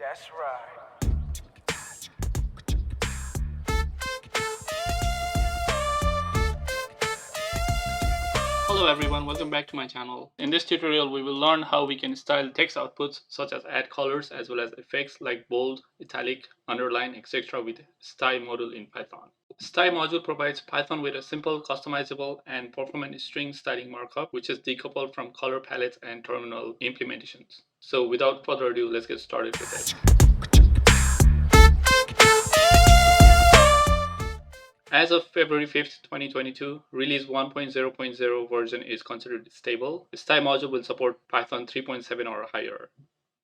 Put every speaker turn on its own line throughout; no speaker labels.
That's right.
Hello everyone, welcome back to my channel. In this tutorial, we will learn how we can style text outputs such as add colors as well as effects like bold, italic, underline, etc. with Sty Module in Python. Sty Module provides Python with a simple, customizable, and performant string styling markup, which is decoupled from color palettes and terminal implementations. So without further ado, let's get started with it. As of February 5th, 2022, release 1.0.0 version is considered stable. Sty module will support Python 3.7 or higher,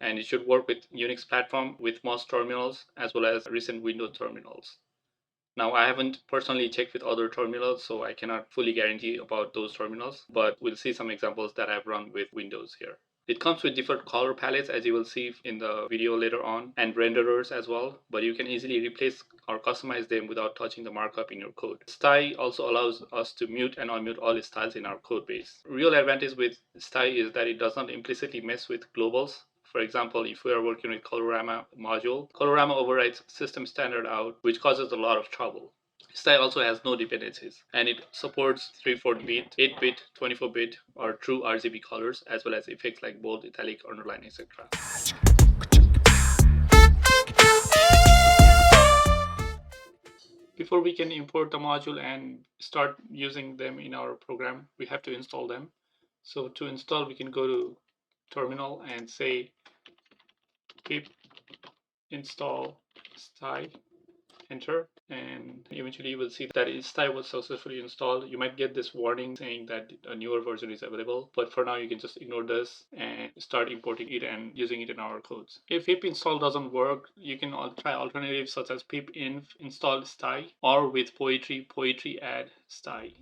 and it should work with Unix platform with most terminals as well as recent Windows terminals. Now, I haven't personally checked with other terminals, so I cannot fully guarantee about those terminals, but we'll see some examples that I've run with Windows here. It comes with different color palettes, as you will see in the video later on, and renderers as well, but you can easily replace or customize them without touching the markup in your code. Sty also allows us to mute and unmute all the styles in our code base. Real advantage with Sty is that it does not implicitly mess with globals. For example, if we are working with Colorama module, Colorama overrides system standard out, which causes a lot of trouble. Sty also has no dependencies, and it supports 34-bit, 8-bit, 24-bit, or true RGB colors, as well as effects like bold, italic, underline, etc. Before we can import the module and start using them in our program, we have to install them. So to install, we can go to terminal and say pip install Sty, enter, and eventually you will see that Sty was successfully installed. You might get this warning saying that a newer version is available, but for now you can just ignore this and start importing it and using it in our codes. If pip install doesn't work, you can try alternatives such as pip inf install Sty, or with poetry add Sty.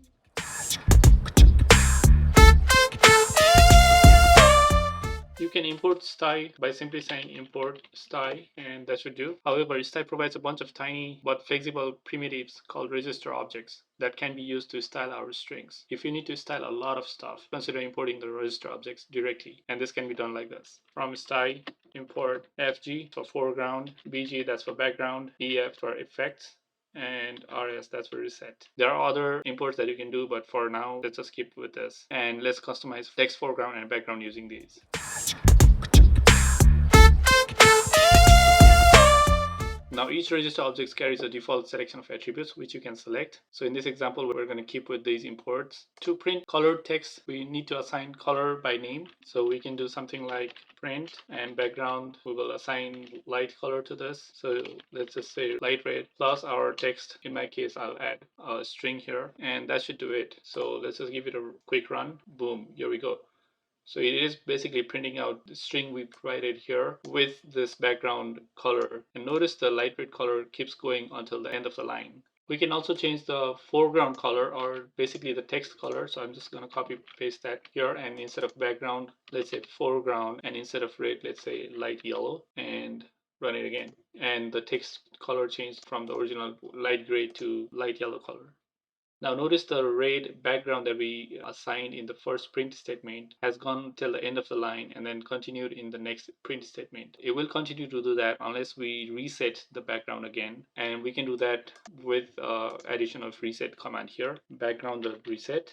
You can import Sty by simply saying import Sty, and that should do. However, Sty provides a bunch of tiny but flexible primitives called register objects that can be used to style our strings. If you need to style a lot of stuff, consider importing the register objects directly, and this can be done like this. From Sty, import FG for foreground, BG that's for background, EF for effects, and RS that's for reset. There are other imports that you can do, but for now let's just keep with this, and let's customize text foreground and background using these. Now each register object carries a default selection of attributes which you can select. So in this example, we're going to keep with these imports. To print colored text, we need to assign color by name. So we can do something like print, and background, we will assign light color to this. So let's just say light red plus our text. In my case, I'll add a string here, and that should do it. So let's just give it a quick run. Boom, here we go. So it is basically printing out the string we provided here with this background color. And notice the light red color keeps going until the end of the line. We can also change the foreground color, or basically the text color. So I'm just going to copy paste that here, and instead of background, let's say foreground, and instead of red, let's say light yellow, and run it again. And the text color changed from the original light gray to light yellow color. Now notice the red background that we assigned in the first print statement has gone till the end of the line and then continued in the next print statement. It will continue to do that unless we reset the background again, and we can do that with addition of reset command here, background.reset,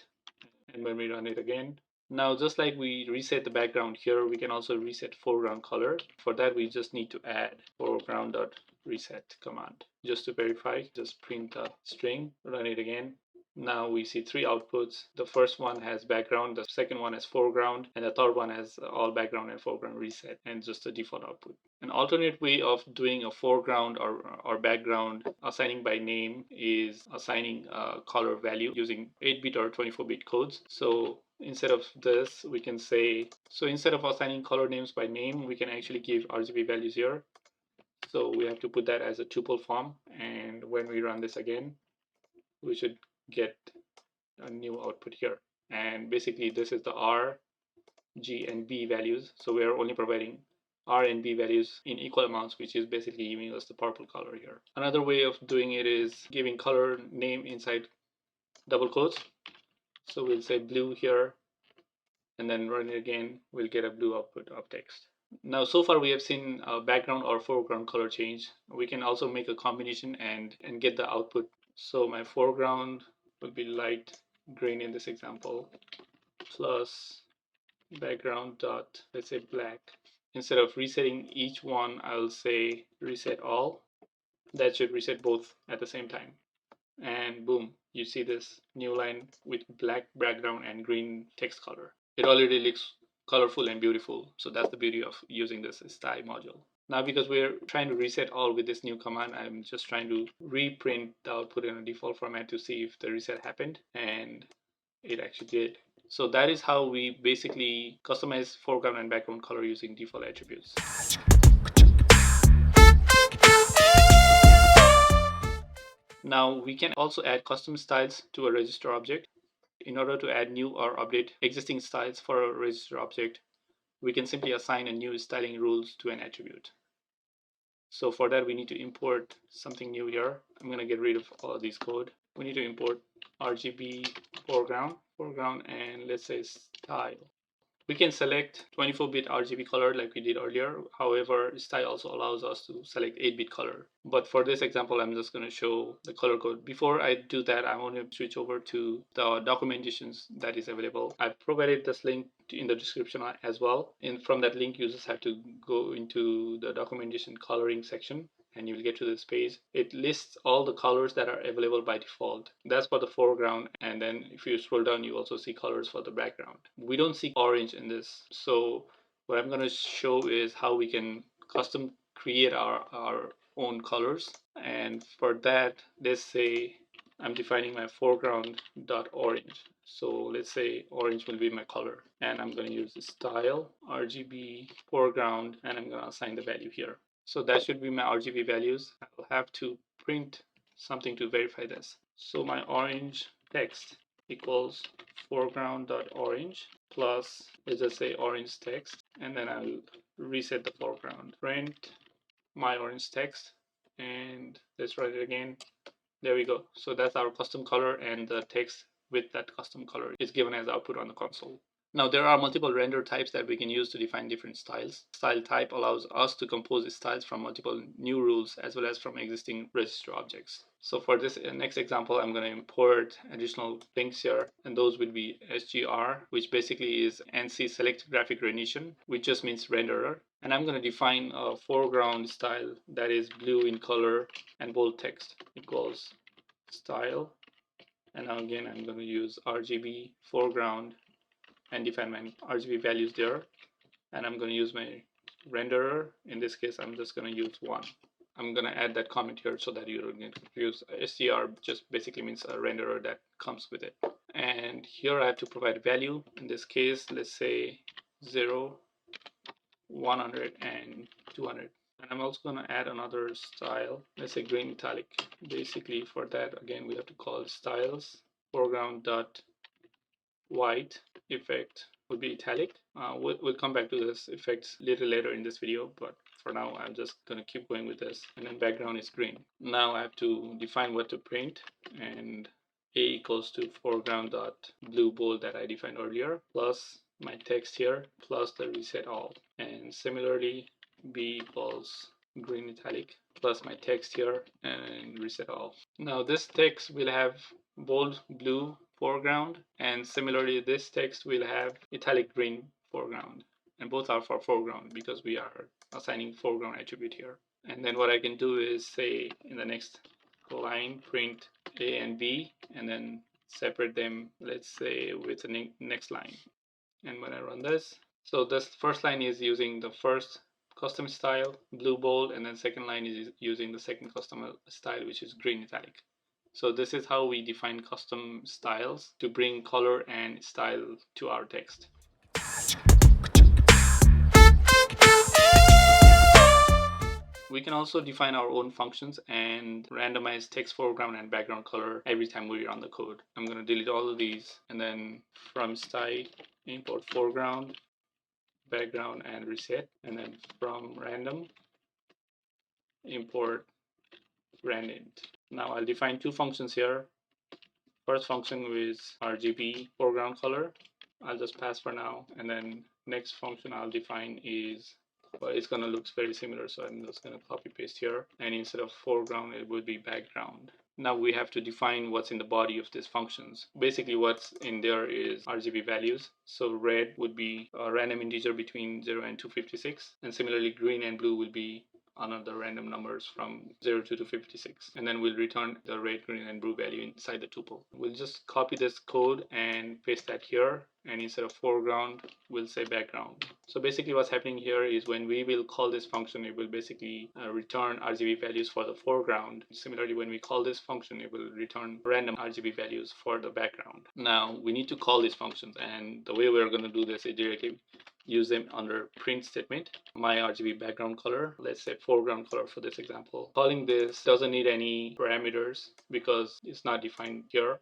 and when we run it again. Now just like we reset the background here, we can also reset foreground color. For that we just need to add foreground.reset command. Just to verify, just print the string, run it again. Now we see three outputs. The first one has background, the second one has foreground, and the third one has all background and foreground reset, and just the default output. An alternate way of doing a foreground or background assigning by name is assigning a color value using 8-bit or 24-bit codes. So instead of this, we can say, so instead of assigning color names by name, we can actually give RGB values here. So we have to put that as a tuple form, and when we run this again, we should get a new output here. And basically this is the R, G, and B values. So we are only providing R and B values in equal amounts, which is basically giving us the purple color here. Another way of doing it is giving color name inside double quotes. So we'll say blue here, and then run it again, we'll get a blue output of text. Now, so far we have seen background or foreground color change. We can also make a combination and get the output. So my foreground will be light green in this example, plus background dot, let's say, black. Instead of resetting each one, I'll say reset all. That should reset both at the same time. And boom, you see this new line with black background and green text color. It already looks colorful and beautiful. So that's the beauty of using this Sty module. Now, because we're trying to reset all with this new command, I'm just trying to reprint the output in a default format to see if the reset happened, and it actually did. So that is how we basically customize foreground and background color using default attributes. Now we can also add custom styles to a register object. In order to add new or update existing styles for a register object, we can simply assign a new styling rules to an attribute. So for that, we need to import something new here. I'm going to get rid of all of these code. We need to import RGB foreground, and let's say style. We can select 24-bit RGB color like we did earlier. However, Sty also allows us to select 8-bit color. But for this example, I'm just going to show the color code. Before I do that, I want to switch over to the documentations that is available. I've provided this link in the description as well. And from that link, you just have to go into the documentation coloring section, and you'll get to this page. It lists all the colors that are available by default. That's for the foreground, and then if you scroll down, you also see colors for the background. We don't see orange in this, so what I'm going to show is how we can custom create our own colors. And for that, let's say I'm defining my foreground dot orange. So let's say orange will be my color, and I'm going to use the style RGB foreground, and I'm going to assign the value here. So that should be my RGB values. I'll have to print something to verify this. So my orange text equals foreground.orange plus, let's just say, orange text, and then I'll reset the foreground. Print my orange text, and let's write it again. There we go. So that's our custom color, and the text with that custom color is given as output on the console. Now, there are multiple render types that we can use to define different styles. Style type allows us to compose styles from multiple new rules as well as from existing register objects. So for this next example, I'm going to import additional things here, and those will be SGR, which basically is ANSI Select Graphic Rendition, which just means renderer. And I'm going to define a foreground style that is blue in color and bold text equals style. And now again, I'm going to use RGB foreground and define my RGB values there. And I'm going to use my renderer. In this case, I'm just going to use 1. I'm going to add that comment here so that you don't get confused. SGR just basically means a renderer that comes with it. And here I have to provide a value. In this case, let's say 0, 100, and 200. And I'm also going to add another style, let's say green italic. Basically for that, again, we have to call styles foreground dot white effect would be italic. We'll come back to this effects a little later in this video, but for now I'm just going to keep going with this. And then background is green. Now I have to define what to print, and a equals to foreground dot blue bold that I defined earlier, plus my text here, plus the reset all. And similarly, b equals green italic plus my text here and reset all. Now this text will have bold blue foreground, and similarly this text will have italic green foreground, and both are for foreground because we are assigning foreground attribute here. And then what I can do is say in the next line print a and b, and then separate them, let's say, with the next line. And when I run this, so this first line is using the first custom style blue bold, and then second line is using the second custom style, which is green italic. So this is how we define custom styles to bring color and style to our text. We can also define our own functions and randomize text foreground and background color every time we run the code. I'm going to delete all of these, and then from Sty import foreground, background, and reset, and then from random import randint. Now I'll define two functions here. First function is RGB foreground color. I'll just pass for now, and then next function I'll define is but it's going to look very similar. So I'm just going to copy paste here, and instead of foreground, it would be background. Now we have to define what's in the body of these functions. Basically what's in there is RGB values. So red would be a random integer between 0 and 256, and similarly green and blue will be another random numbers from 0 to 256, and then we'll return the red, green, and blue value inside the tuple. We'll just copy this code and paste that here, and instead of foreground we'll say background. So basically what's happening here is when we will call this function, it will basically return RGB values for the foreground. Similarly, when we call this function, it will return random RGB values for the background. Now we need to call these functions, and the way we're going to do this is directly use them under print statement. My RGB background color, let's say foreground color for this example. Calling this doesn't need any parameters because it's not defined here.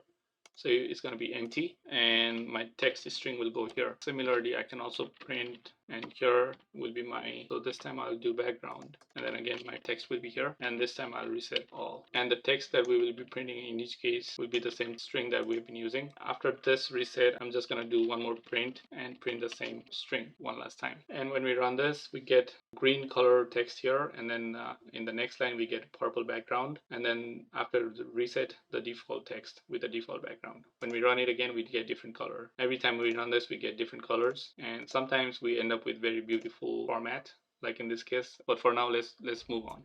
So it's going to be empty, and my text string will go here. Similarly, I can also print, and here will be my, so this time I'll do background, and then again my text will be here, and this time I'll reset all. And the text that we will be printing in each case will be the same string that we've been using. After this reset, I'm just going to do one more print and print the same string one last time. And when we run this, we get green color text here, and then in the next line we get purple background, and then after the reset, the default text with the default background. When we run it again, we get different color. Every time we run this, we get different colors, and sometimes we end up with very beautiful format, like in this case. But for now, let's move on.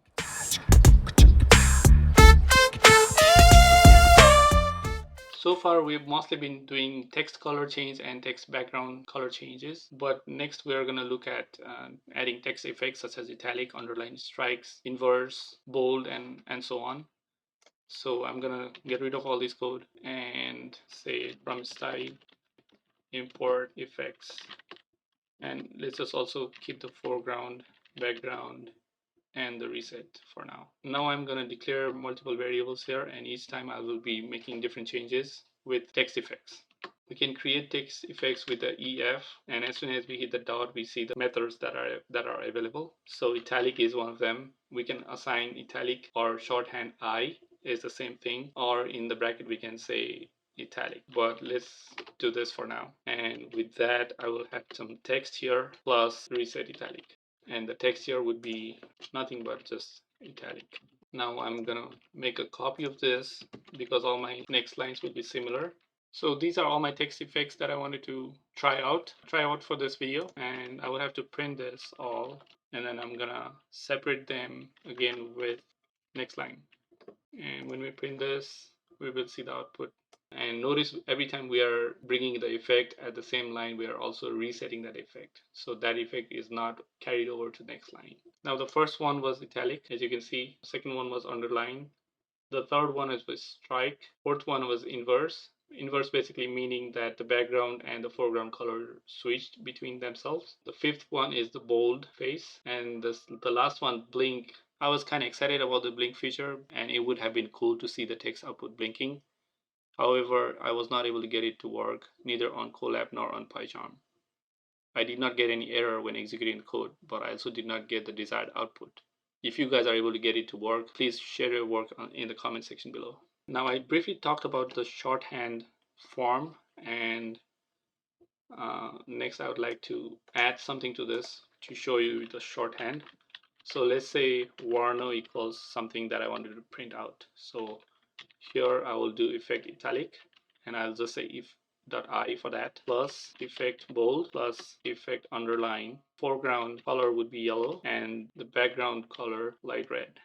So far, we've mostly been doing text color change and text background color changes, but next we are going to look at adding text effects such as italic, underline, strikes, inverse, bold, and so on. So I'm gonna get rid of all this code and say from Sty import effects, and let's just also keep the foreground, background, and the reset for now. Now I'm gonna declare multiple variables here, and each time I will be making different changes with text effects. We can create text effects with the EF, and as soon as we hit the dot, we see the methods that are available. So italic is one of them. We can assign italic or shorthand I is the same thing, or in the bracket we can say italic, but let's do this for now. And with that, I will have some text here plus reset italic, and the text here would be nothing but just italic. Now I'm gonna make a copy of this because all my next lines will be similar. So these are all my text effects that I wanted to try out for this video, and I will have to print this all, and then I'm gonna separate them again with next line. And when we print this, we will see the output. And notice every time we are bringing the effect at the same line, we are also resetting that effect. So that effect is not carried over to the next line. Now the first one was italic, as you can see. The second one was underline. The third one is with strike. Fourth one was inverse. Inverse basically meaning that the background and the foreground color switched between themselves. The fifth one is the bold face, and the last one, blink. I was kind of excited about the blink feature, and it would have been cool to see the text output blinking. However, I was not able to get it to work, neither on Colab nor on PyCharm. I did not get any error when executing the code, but I also did not get the desired output. If you guys are able to get it to work, please share your work in the comment section below. Now I briefly talked about the shorthand form, and next I would like to add something to this to show you the shorthand. So let's say Warno equals something that I wanted to print out. So here I will do effect italic, and I'll just say if .I for that, plus effect bold, plus effect underline. Foreground color would be yellow, and the background color light red.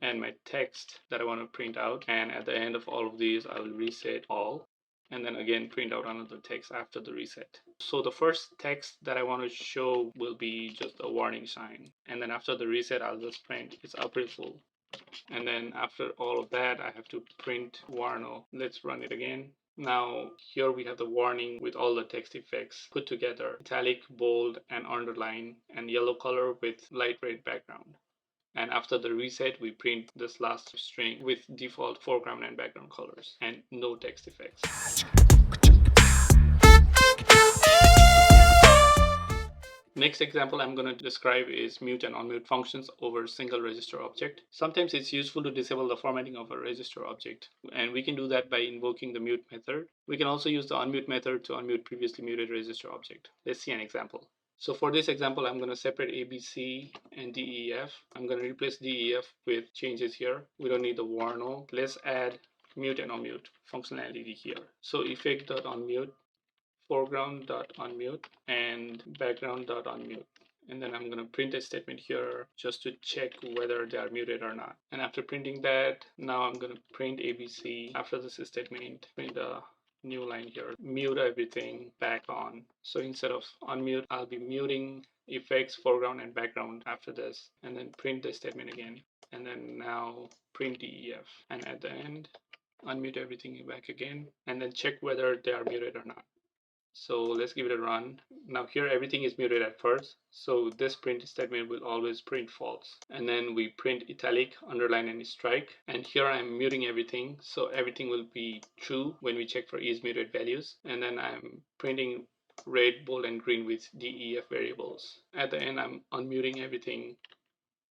And my text that I want to print out, and at the end of all of these I will reset all, and then again print out another text after the reset. So the first text that I want to show will be just a warning sign, and then after the reset I'll just print it's April Fool. And then after all of that, I have to print Warno. Let's run it again. Now here we have the warning with all the text effects put together: italic, bold, and underline, and yellow color with light red background. And after the reset, we print this last string with default foreground and background colors and no text effects. Next example I'm going to describe is mute and unmute functions over single register object. Sometimes it's useful to disable the formatting of a register object, and we can do that by invoking the mute method. We can also use the unmute method to unmute previously muted register object. Let's see an example. So for this example, I'm going to separate ABC and DEF. I'm going to replace DEF with changes here. We don't need the warn. Let's add mute and unmute functionality here. So effect.unmute, foreground.unmute, and background.unmute. And then I'm going to print a statement here just to check whether they are muted or not. And after printing that, now I'm going to print ABC. After this statement, print a new line here, mute everything back on. So instead of unmute, I'll be muting effects, foreground, and background after this, and then print the statement again. And then now print DEF. And at the end, unmute everything back again, and then check whether they are muted or not. So let's give it a run. Now here everything is muted at first, so this print statement will always print false. And then we print italic, underline, and strike. And here I'm muting everything, so everything will be true when we check for is muted values. And then I'm printing red, bold, and green with DEF variables. At the end, I'm unmuting everything,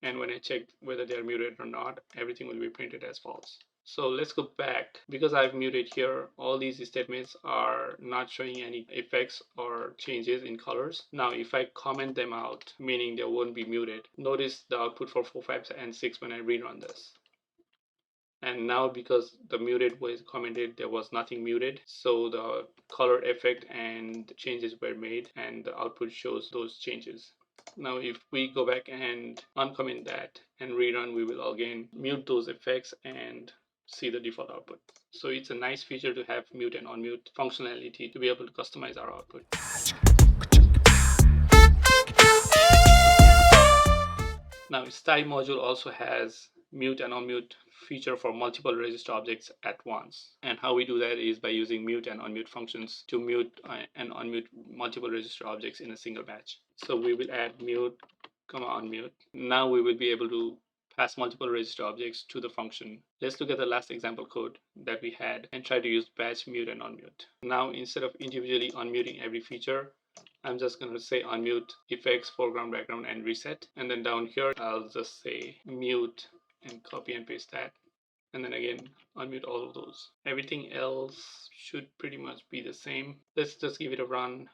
and when I check whether they are muted or not, everything will be printed as false. So let's go back. Because I've muted here, all these statements are not showing any effects or changes in colors. Now if I comment them out, meaning they won't be muted, notice the output for 4, 5, and 6 when I rerun this. And now because the muted was commented, there was nothing muted, so the color effect and changes were made, and the output shows those changes. Now if we go back and uncomment that and rerun, we will again mute those effects and see the default output. So it's a nice feature to have mute and unmute functionality to be able to customize our output. Now Sty Module also has mute and unmute feature for multiple register objects at once. And how we do that is by using mute and unmute functions to mute and unmute multiple register objects in a single batch. So we will add mute, unmute. Now we will be able to pass multiple register objects to the function. Let's look at the last example code that we had and try to use batch mute and unmute. Now instead of individually unmuting every feature, I'm just going to say unmute effects, foreground, background, and reset. And then down here, I'll just say mute and copy and paste that. And then again, unmute all of those. Everything else should pretty much be the same. Let's just give it a run.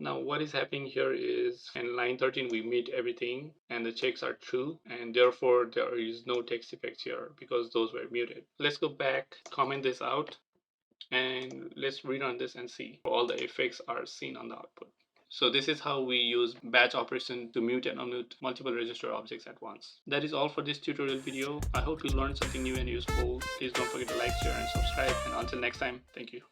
Now what is happening here is in line 13 we mute everything and the checks are true, and therefore there is no text effects here because those were muted. Let's go back, comment this out, and let's rerun this and see all the effects are seen on the output. So this is how we use batch operation to mute and unmute multiple register objects at once. That is all for this tutorial video. I hope you learned something new and useful. Please don't forget to like, share, and subscribe. And until next time, thank you.